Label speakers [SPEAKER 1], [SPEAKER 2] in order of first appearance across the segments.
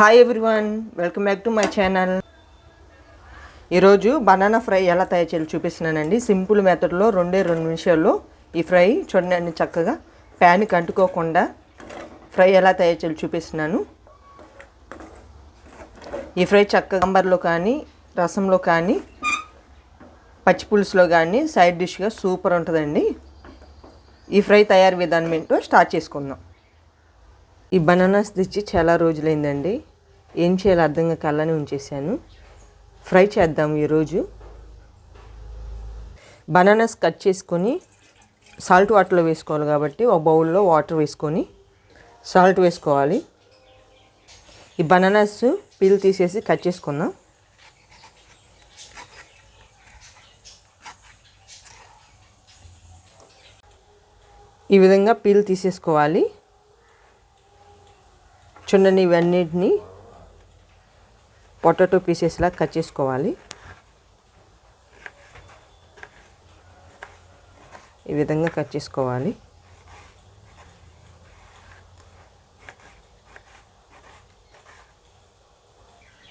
[SPEAKER 1] Hi everyone, welcome back to my channel. ఈరోజు banana fry ఎలా తయారు చేయాలో చూపిస్తున్నానండి. సింపుల్ మెథడ్లో 2 నిమిషాల్లో ఈ ఫ్రై చూడండి, చక్కగా ప్యాన్కి అంటుకోకుండా ఫ్రై ఎలా తయారు చేయాలో చూపిస్తున్నాను. ఈ ఫ్రై చక్కగా సాంబార్లో కానీ, రసంలో కానీ, పచ్చి పులుసులో కానీ సైడ్ డిష్గా సూపర్ ఉంటుందండి. ఈ ఫ్రై తయారు విధానం ఏంటో స్టార్ట్ చేసుకుందాం. ఈ బనానాస్ తెచ్చి చాలా రోజులైందండి. ఏం చేయాలో అర్థం కాక అలానే ఉంచేసాను. ఫ్రై చేద్దాము ఈరోజు. బనానాస్ కట్ చేసుకొని సాల్ట్ వాటర్లో వేసుకోవాలి కాబట్టి ఒక బౌల్లో వాటర్ వేసుకొని సాల్ట్ వేసుకోవాలి. ఈ బనానాస్ పీల్ తీసేసి కట్ చేసుకుందాం. ఈ విధంగా పీల్ తీసేసుకోవాలి. చూడండి, ఇవన్నిటిని పొటాటో పీసెస్లా కట్ చేసుకోవాలి. ఈ విధంగా కట్ చేసుకోవాలి.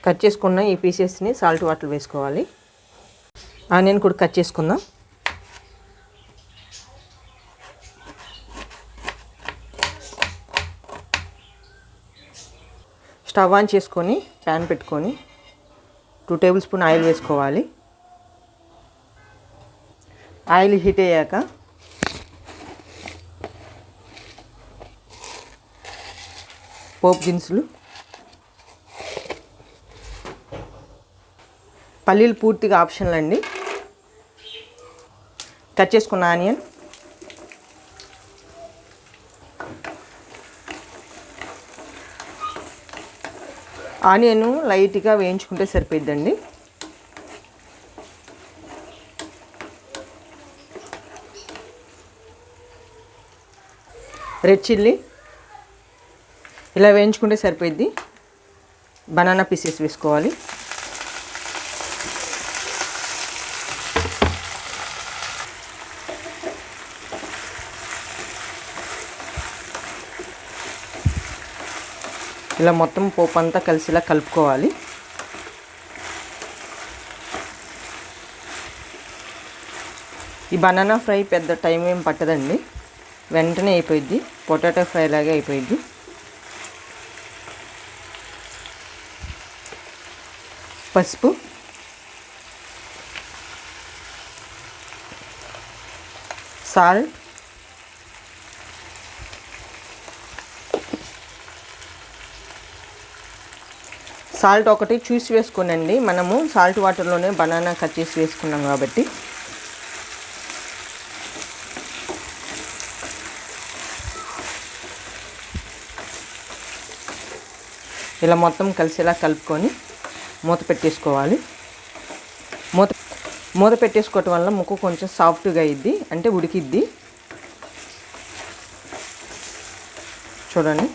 [SPEAKER 1] కట్ చేసుకున్న ఈ పీసెస్ని సాల్ట్ వాటర్ వేసుకోవాలి. ఆనియన్ కూడా కట్ చేసుకుందాం. స్టవ్ ఆన్ చేసుకొని ప్యాన్ పెట్టుకొని 2 టేబుల్ స్పూన్ ఆయిల్ వేసుకోవాలి. ఆయిల్ హీట్ అయ్యాక పోపు దినుసులు, పల్లీలు పూర్తిగా ఆప్షనల్ అండి. కట్ చేసుకున్న ఆనియన్, ఆనియన్ లైట్గా వేయించుకుంటే సరిపోద్దండి. రెడ్ చిల్లీ ఇలా వేయించుకుంటే సరిపోద్ది. బనానా పీసెస్ వేసుకోవాలి. ఇలా మొత్తం పోపు అంతా కలిసిలా కలుపుకోవాలి. ఈ బనానా ఫ్రై పెద్ద టైం ఏం పట్టదండి, వెంటనే అయిపోయింది. పొటాటో ఫ్రై లాగే అయిపోయింది. పసుపు, సాల్ట్, సాల్ట్ ఒకటి చూసి వేసుకోనండి. మనము సాల్ట్ వాటర్లోనే బనానా కట్ చేసి వేసుకున్నాం కాబట్టి. ఇలా మొత్తం కలిసేలా కలుపుకొని మూత పెట్టేసుకోవాలి. మూత పెట్టేసుకోవటం వల్ల ముక్క కొంచెం సాఫ్ట్గా అయ్యిద్ది, అంటే ఉడికిద్ది. చూడండి,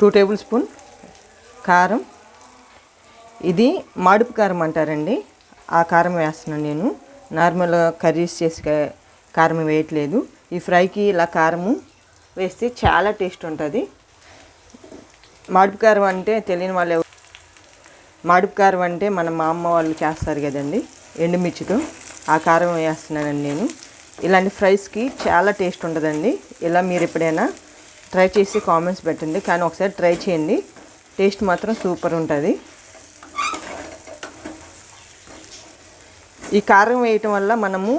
[SPEAKER 1] టూ టేబుల్ స్పూన్ కారం. ఇది మాడుపు కారం అంటారండి, ఆ కారం వేస్తున్నాను నేను. నార్మల్ కర్రీస్ చేసి కారం వేయట్లేదు. ఈ ఫ్రైకి ఇలా కారము వేస్తే చాలా టేస్ట్ ఉంటుంది. మాడుపు కారం అంటే తెలియని వాళ్ళు, మాడుపు కారం అంటే మన మా అమ్మ వాళ్ళు చేస్తారు కదండి ఎండుమిర్చితో, ఆ కారం వేస్తున్నానండి నేను. ఇలాంటి ఫ్రైస్కి చాలా టేస్ట్ ఉంటుందండి. ఇలా మీరు ఎప్పుడైనా ట్రై చేసి కామెంట్స్ పెట్టండి, కానీ ఒకసారి ట్రై చేయండి, టేస్ట్ మాత్రం సూపర్ ఉంటుంది. ఈ కారం వేయటం వల్ల మనము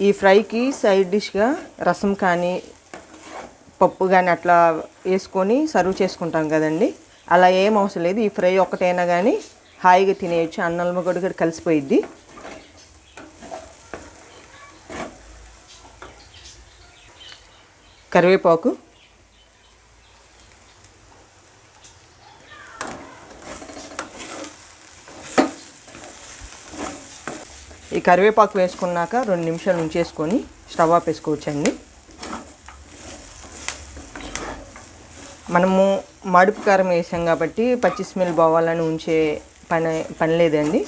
[SPEAKER 1] ఈ ఫ్రైకి సైడ్ డిష్గా రసం కానీ, పప్పు కానీ అట్లా వేసుకొని సర్వ్ చేసుకుంటాం కదండి, అలా ఏం అవసరం లేదు. ఈ ఫ్రై ఒక్కటైనా కానీ హాయిగా తినేయచ్చు, అన్నంలో కూడా కలిసిపోయిద్ది. కరివేపాకు, ఈ కరివేపాకు వేసుకున్నాక 2 నిమిషాలు ఉంచేసుకొని స్టవ్ ఆఫ్ వేసుకోవచ్చండి. మనము మడుపు కారం వేసాం కాబట్టి పచ్చి స్మెల్ పోవాలని ఉంచే పని లేదండి.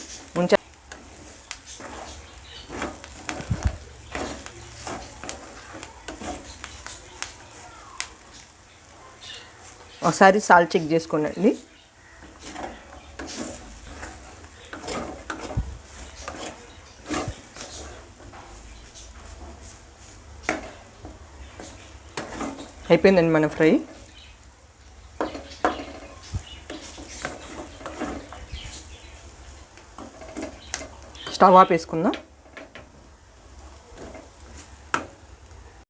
[SPEAKER 1] ఒకసారి సాల్ట్ చెక్ చేసుకోండి. అయిపోయిందండి మన ఫ్రై. స్టవ్ ఆపేసుకుందాం.